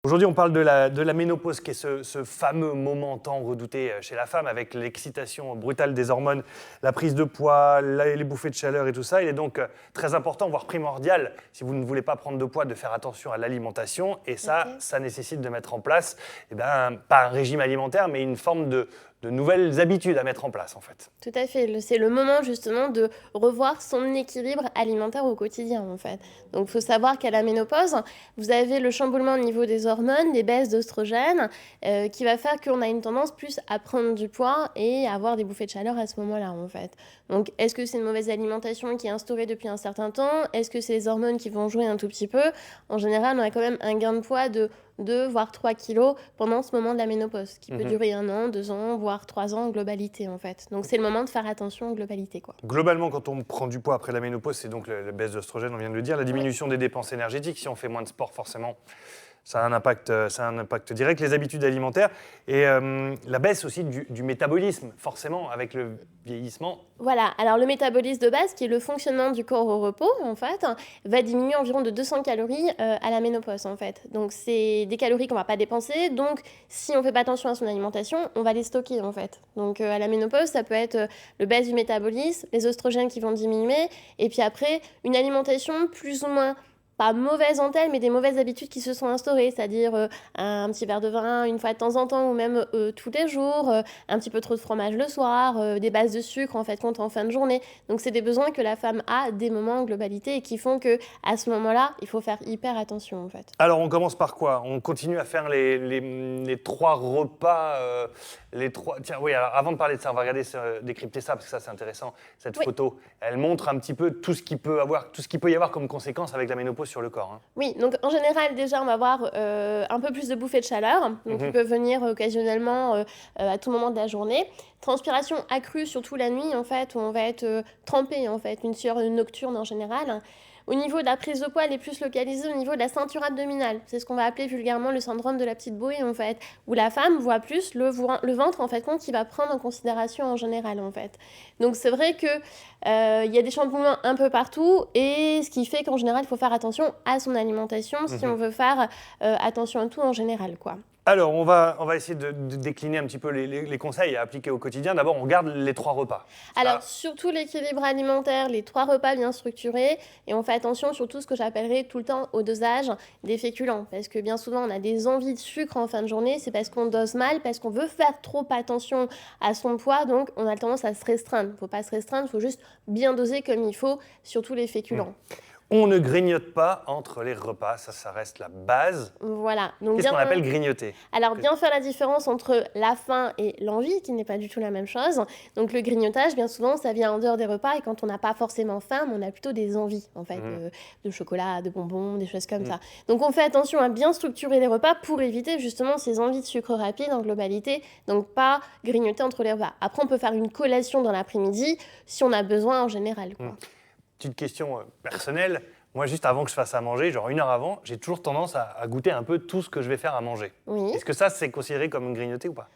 Aujourd'hui, on parle de la ménopause, qui est ce fameux moment tant redouté chez la femme, avec l'excitation brutale des hormones, la prise de poids, les bouffées de chaleur et tout ça. Il est donc très important, voire primordial, si vous ne voulez pas prendre de poids, de faire attention à l'alimentation. Et ça, ça nécessite de mettre en place, pas un régime alimentaire, mais une forme de nouvelles habitudes à mettre en place, en fait. Tout à fait. C'est le moment justement de revoir son équilibre alimentaire au quotidien, en fait. Donc, il faut savoir qu'à la ménopause, vous avez le chamboulement au niveau des hormones, des baisses d'oestrogènes, qui va faire qu'on a une tendance plus à prendre du poids et à avoir des bouffées de chaleur à ce moment-là, en fait. Donc, est-ce que c'est une mauvaise alimentation qui est instaurée depuis un certain temps? Est-ce que c'est les hormones qui vont jouer un tout petit peu? En général, on a quand même un gain de poids de 2 voire 3 kilos pendant ce moment de la ménopause, qui peut durer 1 an, 2 ans, voire 3 ans en globalité, en fait. Donc, c'est le moment de faire attention en globalité, quoi. Globalement, quand on prend du poids après la ménopause, c'est donc la baisse d'oestrogène, on vient de le dire, la diminution des dépenses énergétiques. Si on fait moins de sport, forcément, ça a un impact direct. Les habitudes alimentaires et la baisse aussi du métabolisme, forcément, avec le vieillissement. Voilà, alors le métabolisme de base, qui est le fonctionnement du corps au repos, en fait, va diminuer environ de 200 calories à la ménopause, en fait. Donc, c'est des calories qu'on ne va pas dépenser. Donc, si on ne fait pas attention à son alimentation, on va les stocker, en fait. Donc, à la ménopause, ça peut être le baisse du métabolisme, les oestrogènes qui vont diminuer, et puis après, une alimentation plus ou moins pas mauvaise en telle, mais des mauvaises habitudes qui se sont instaurées, c'est-à-dire un petit verre de vin une fois de temps en temps, ou même tous les jours, un petit peu trop de fromage le soir, des bases de sucre en fait compte en fin de journée. Donc c'est des besoins que la femme a des moments en globalité et qui font que à ce moment-là, il faut faire hyper attention en fait. Alors on commence par quoi? On continue à faire les 3 repas, Tiens, oui, alors avant de parler de ça, on va regarder, décrypter ça, parce que ça c'est intéressant. Cette photo, elle montre un petit peu tout ce qu'il peut y avoir comme conséquence avec la ménopause sur le corps. Hein. Oui, donc en général, déjà, on va avoir un peu plus de bouffées de chaleur, donc qui peuvent venir occasionnellement à tout moment de la journée. Transpiration accrue, surtout la nuit, en fait, où on va être trempé, en fait, une sueur nocturne en général. Au niveau de la prise de poids, elle est plus localisée au niveau de la ceinture abdominale. C'est ce qu'on va appeler vulgairement le syndrome de la petite bouée, en fait, où la femme voit plus le ventre, en fait, qui va prendre en considération en général, en fait. Donc c'est vrai que il y a des chamboulements un peu partout, et ce qui fait qu'en général, il faut faire attention à son alimentation si on veut faire attention à tout en général, quoi. Alors, on va essayer de décliner un petit peu les conseils à appliquer au quotidien. D'abord, on regarde les 3 repas. Alors, surtout l'équilibre alimentaire, les 3 repas bien structurés, et on fait attention surtout ce que j'appellerais tout le temps au dosage des féculents. Parce que bien souvent, on a des envies de sucre en fin de journée, c'est parce qu'on dose mal, parce qu'on veut faire trop attention à son poids, donc on a tendance à se restreindre. Il ne faut pas se restreindre, il faut juste bien doser comme il faut, surtout les féculents. On ne grignote pas entre les repas, ça reste la base. Voilà. Qu'est-ce qu'on appelle grignoter? Alors, bien faire la différence entre la faim et l'envie, qui n'est pas du tout la même chose. Donc, le grignotage, bien souvent, ça vient en dehors des repas, et quand on n'a pas forcément faim, mais on a plutôt des envies, en fait, de chocolat, de bonbons, des choses comme ça. Donc, on fait attention à bien structurer les repas pour éviter justement ces envies de sucre rapide en globalité, donc pas grignoter entre les repas. Après, on peut faire une collation dans l'après-midi si on a besoin en général, quoi. Petite question personnelle, moi juste avant que je fasse à manger, genre 1 heure avant, j'ai toujours tendance à goûter un peu tout ce que je vais faire à manger. Oui. Est-ce que ça c'est considéré comme grignoter ou pas?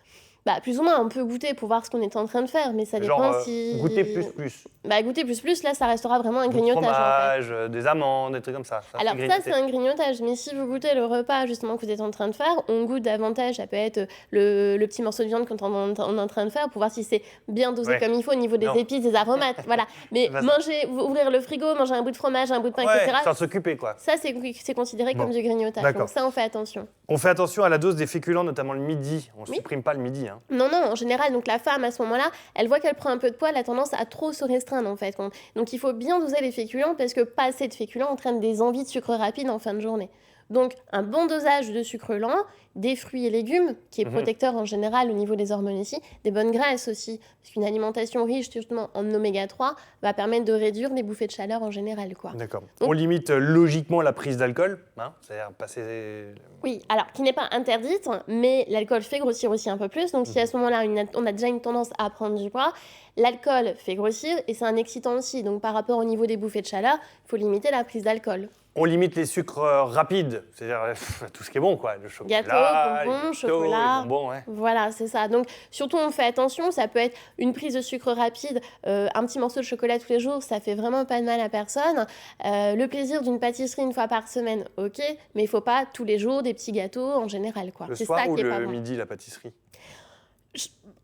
Bah, plus ou moins, on peut goûter pour voir ce qu'on est en train de faire, mais ça dépend si... goûter plus. Bah, goûter plus, là, ça restera vraiment un grignotage, fromage, en fait. des amandes, des trucs comme ça. Alors ça, c'est un grignotage, mais si vous goûtez le repas, justement, que vous êtes en train de faire, on goûte davantage, ça peut être le petit morceau de viande qu'on est en train de faire, pour voir si c'est bien dosé comme il faut au niveau des épices, des aromates, voilà. Mais manger, ouvrir le frigo, manger un bout de fromage, un bout de pain, etc. Sans s'occuper, quoi. Ça, c'est considéré comme du grignotage, donc ça, on fait attention. On fait attention à la dose des féculents, notamment le midi. On ne supprime pas le midi. Hein. Non, en général, donc la femme, à ce moment-là, elle voit qu'elle prend un peu de poids, elle a tendance à trop se restreindre, en fait. Donc il faut bien doser les féculents, parce que pas assez de féculents entraîne des envies de sucre rapide en fin de journée. Donc un bon dosage de sucre lent, des fruits et légumes, qui est protecteur en général au niveau des hormones ici, des bonnes graisses aussi, parce qu'une alimentation riche justement en oméga 3 va permettre de réduire les bouffées de chaleur en général, quoi. D'accord. Donc, on limite logiquement la prise d'alcool, hein, c'est-à-dire passer... Oui, alors qui n'est pas interdite, mais l'alcool fait grossir aussi un peu plus, donc si à ce moment-là on a déjà une tendance à prendre du poids, l'alcool fait grossir et c'est un excitant aussi, donc par rapport au niveau des bouffées de chaleur, il faut limiter la prise d'alcool. On limite les sucres rapides, c'est-à-dire tout ce qui est bon, quoi. Le chocolat, Gâteau, bonbons, les gâteaux, chocolat. les bonbons, ouais. Voilà, c'est ça. Donc, surtout, on fait attention. Ça peut être une prise de sucre rapide, un petit morceau de chocolat tous les jours, ça fait vraiment pas de mal à personne. Le plaisir d'une pâtisserie une fois par semaine, ok, mais il faut pas tous les jours des petits gâteaux en général, quoi. Le C'est soir ça ou qui est pas le bon. midi, la pâtisserie?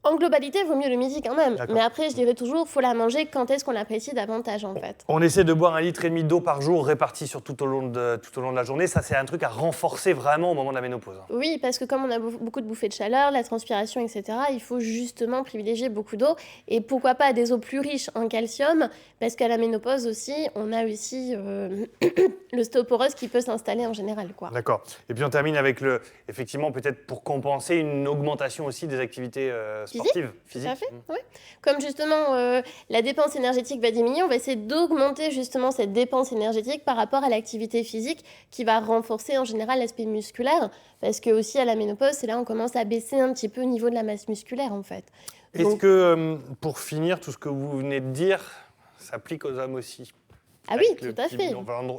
En globalité, il vaut mieux le midi quand même. D'accord. Mais après, je dirais toujours, faut la manger quand est-ce qu'on l'apprécie davantage, en fait. On essaie de boire 1,5 litre d'eau par jour réparti sur tout au long de la journée. Ça, c'est un truc à renforcer vraiment au moment de la ménopause. Oui, parce que comme on a beaucoup de bouffées de chaleur, la transpiration, etc., il faut justement privilégier beaucoup d'eau. Et pourquoi pas des eaux plus riches en calcium, parce qu'à la ménopause aussi, on a aussi l'ostéoporose qui peut s'installer en général, quoi. D'accord. Et puis on termine avec effectivement, peut-être pour compenser, une augmentation aussi des activités sportives, physiques. Tout à fait, oui. Comme justement la dépense énergétique va diminuer, on va essayer d'augmenter justement cette dépense énergétique par rapport à l'activité physique qui va renforcer en général l'aspect musculaire, parce que aussi à la ménopause, c'est là on commence à baisser un petit peu au niveau de la masse musculaire en fait. Est-ce que, pour finir, tout ce que vous venez de dire s'applique aux hommes aussi? Ah oui, Avec tout à fait.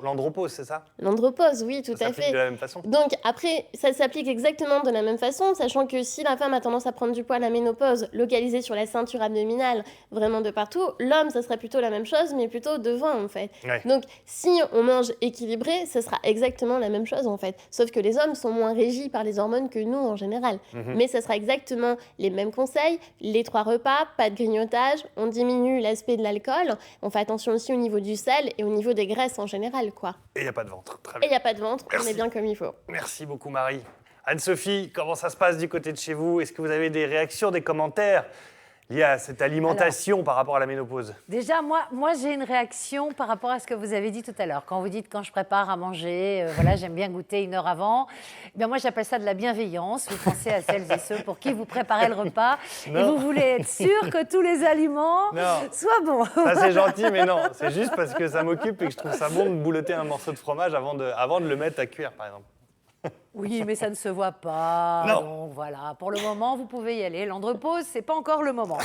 L'andropause, c'est ça? L'andropause, oui, tout Ça à s'applique fait. de la même façon? Donc après, ça s'applique exactement de la même façon, sachant que si la femme a tendance à prendre du poids à la ménopause, localisé sur la ceinture abdominale, vraiment de partout, l'homme, ça sera plutôt la même chose, mais plutôt devant en fait. Ouais. Donc si on mange équilibré, ça sera exactement la même chose en fait. Sauf que les hommes sont moins régis par les hormones que nous en général. Mais ça sera exactement les mêmes conseils, les 3 repas, pas de grignotage, on diminue l'aspect de l'alcool, on fait attention aussi au niveau du sel et au niveau des graisses en général, quoi. Et il n'y a pas de ventre. Très Et bien. il n'y a pas de ventre, on Merci. est bien comme il faut. Merci beaucoup, Marie. Anne-Sophie, comment ça se passe du côté de chez vous? Est-ce que vous avez des réactions, des commentaires liés à cette alimentation par rapport à la ménopause? Déjà, moi j'ai une réaction par rapport à ce que vous avez dit tout à l'heure. Quand vous dites quand je prépare à manger, voilà, j'aime bien goûter 1 heure avant. Eh bien, moi, j'appelle ça de la bienveillance. Vous pensez à celles et ceux pour qui vous préparez le repas et Non. vous voulez être sûr que tous les aliments Non. soient bons. Ça, c'est gentil, mais non. C'est juste parce que ça m'occupe et que je trouve ça bon de boulotter un morceau de fromage avant de le mettre à cuire, par exemple. Oui, mais ça ne se voit pas. Non. Donc voilà, pour le moment, vous pouvez y aller. L'andropause, c'est pas encore le moment.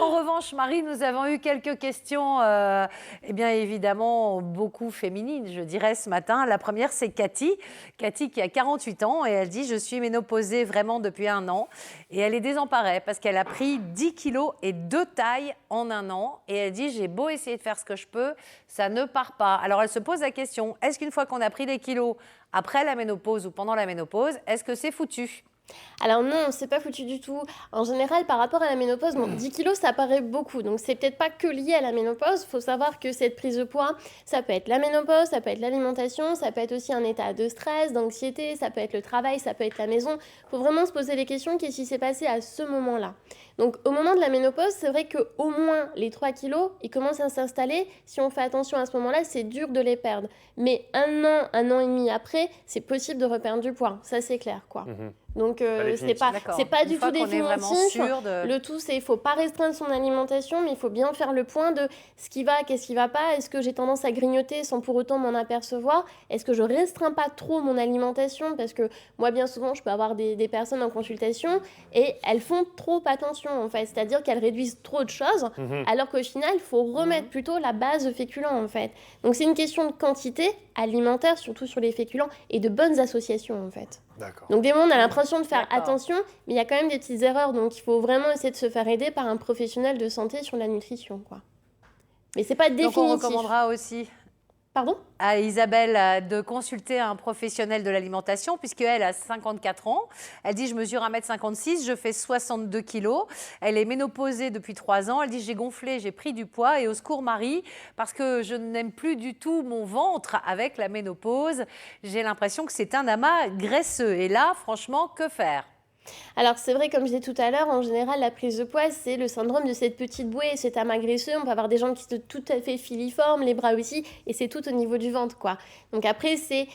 En revanche, Marie, nous avons eu quelques questions, eh bien évidemment, beaucoup féminines, je dirais, ce matin. La première, c'est Cathy. Cathy qui a 48 ans et elle dit « Je suis ménopausée vraiment depuis 1 an ». Et elle est désemparée parce qu'elle a pris 10 kilos et 2 tailles en 1 an. Et elle dit « J'ai beau essayer de faire ce que je peux, ça ne part pas ». Alors elle se pose la question, est-ce qu'une fois qu'on a pris des kilos après la ménopause ou pendant la ménopause, est-ce que c'est foutu? Alors non, c'est pas foutu du tout. En général, par rapport à la ménopause, bon, 10 kilos, ça paraît beaucoup. Donc, c'est peut-être pas que lié à la ménopause. Il faut savoir que cette prise de poids, ça peut être la ménopause, ça peut être l'alimentation, ça peut être aussi un état de stress, d'anxiété, ça peut être le travail, ça peut être la maison. Il faut vraiment se poser les questions, qu'est-ce qui s'est passé à ce moment-là. Donc, au moment de la ménopause, c'est vrai qu'au moins les 3 kilos, ils commencent à s'installer. Si on fait attention à ce moment-là, c'est dur de les perdre. Mais 1 an et demi après, c'est possible de reperdre du poids. Ça, c'est clair, quoi. Donc, définitif. c'est pas du tout qu'on est vraiment définitif. sûr de... Le tout, c'est il faut pas restreindre son alimentation, mais il faut bien faire le point de ce qui va, qu'est-ce qui va pas. Est-ce que j'ai tendance à grignoter sans pour autant m'en apercevoir? Est-ce que je restreins pas trop mon alimentation? Parce que moi, bien souvent, je peux avoir des personnes en consultation et elles font trop attention, en fait. C'est-à-dire qu'elles réduisent trop de choses, alors qu'au final, il faut remettre plutôt la base féculent, en fait. Donc, c'est une question de quantité alimentaire, surtout sur les féculents, et de bonnes associations, en fait. D'accord. Donc des moments, on a l'impression de faire D'accord. attention, mais il y a quand même des petites erreurs. Donc il faut vraiment essayer de se faire aider par un professionnel de santé sur la nutrition, quoi. Mais c'est pas Donc définitif. on recommandera aussi Pardon? à Isabelle de consulter un professionnel de l'alimentation puisqu'elle a 54 ans. Elle dit « Je mesure 1,56 m, je fais 62 kilos. Elle est ménopausée depuis 3 ans. Elle dit « J'ai gonflé, j'ai pris du poids et au secours Marie, parce que je n'aime plus du tout mon ventre avec la ménopause. J'ai l'impression que c'est un amas graisseux. Et là, franchement, que faire ?» Alors c'est vrai, comme je disais tout à l'heure, en général, la prise de poids, c'est le syndrome de cette petite bouée, cet amas graisseux. On peut avoir des gens qui sont tout à fait filiformes, les bras aussi, et c'est tout au niveau du ventre, quoi. Donc après, c'est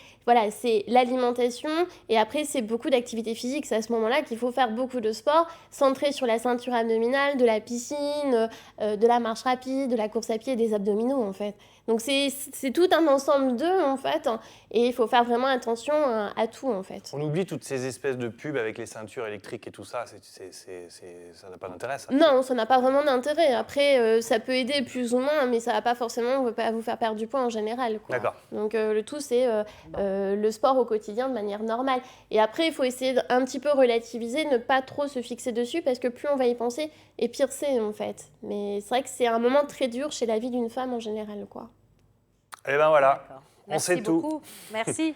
l'alimentation, et après, c'est beaucoup d'activités physiques. C'est à ce moment-là qu'il faut faire beaucoup de sport, centré sur la ceinture abdominale, de la piscine, de la marche rapide, de la course à pied, des abdominaux, en fait. Donc c'est tout un ensemble d'eux, en fait, et il faut faire vraiment attention à tout, en fait. On oublie toutes ces espèces de pubs avec les ceintures électriques et tout ça, ça n'a pas d'intérêt, ça. Non, ça n'a pas vraiment d'intérêt. Après, ça peut aider plus ou moins, mais ça va pas forcément vous faire perdre du poids en général, quoi. D'accord. Donc le tout, c'est le sport au quotidien de manière normale. Et après, il faut essayer d'un petit peu relativiser, ne pas trop se fixer dessus, parce que plus on va y penser, et pire c'est, en fait. Mais c'est vrai que c'est un moment très dur chez la vie d'une femme en général, quoi. Et ben voilà, D'accord. on sait Merci tout. beaucoup. Merci.